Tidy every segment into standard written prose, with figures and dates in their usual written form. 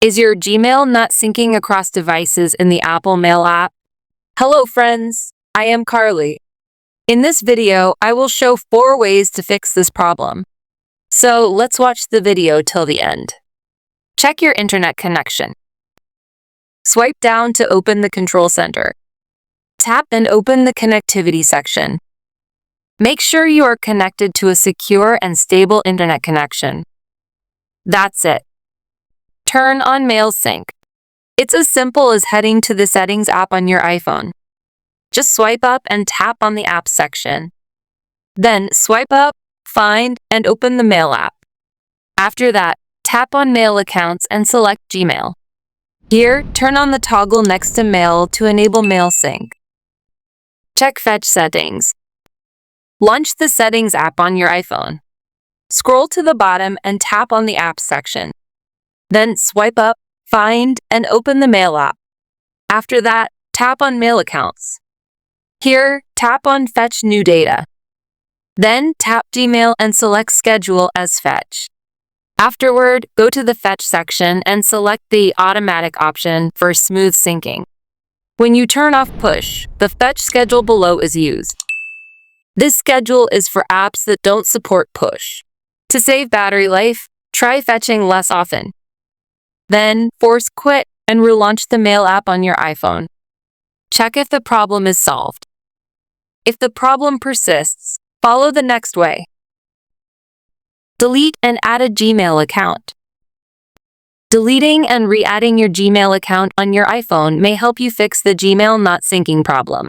Is your Gmail not syncing across devices in the Apple Mail app? Hello friends, I am Carly. In this video, I will show 4 ways to fix this problem. So let's watch the video till the end. Check your internet connection. Swipe down to open the Control Center. Tap and open the Connectivity section. Make sure you are connected to a secure and stable internet connection. That's it. Turn on Mail Sync. It's as simple as heading to the Settings app on your iPhone. Just swipe up and tap on the Apps section. Then swipe up, find, and open the Mail app. After that, tap on Mail Accounts and select Gmail. Here, turn on the toggle next to Mail to enable Mail Sync. Check Fetch Settings. Launch the Settings app on your iPhone. Scroll to the bottom and tap on the Apps section. Then swipe up, find, and open the Mail app. After that, tap on Mail Accounts. Here, tap on Fetch New Data. Then tap Gmail and select Schedule as Fetch. Afterward, go to the Fetch section and select the Automatic option for smooth syncing. When you turn off Push, the Fetch schedule below is used. This schedule is for apps that don't support Push. To save battery life, try fetching less often. Then, force quit and relaunch the Mail app on your iPhone. Check if the problem is solved. If the problem persists, follow the next way. Delete and add a Gmail account. Deleting and re-adding your Gmail account on your iPhone may help you fix the Gmail not syncing problem.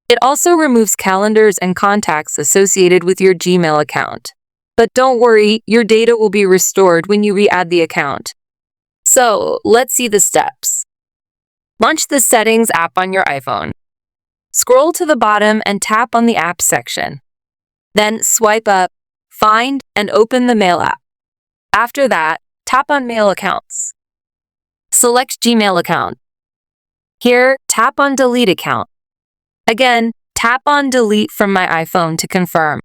It also removes calendars and contacts associated with your Gmail account. But don't worry, your data will be restored when you re-add the account. So, let's see the steps. Launch the Settings app on your iPhone. Scroll to the bottom and tap on the Apps section. Then swipe up, find, and open the Mail app. After that, tap on Mail Accounts. Select Gmail account. Here, tap on Delete account. Again, tap on Delete from my iPhone to confirm.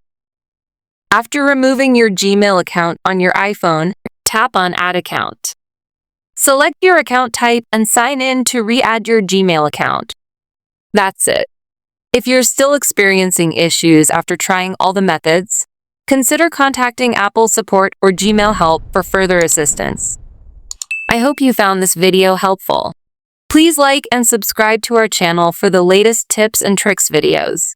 After removing your Gmail account on your iPhone, tap on Add Account. Select your account type and sign in to re-add your Gmail account. That's it. If you're still experiencing issues after trying all the methods, consider contacting Apple support or Gmail help for further assistance. I hope you found this video helpful. Please like and subscribe to our channel for the latest tips and tricks videos.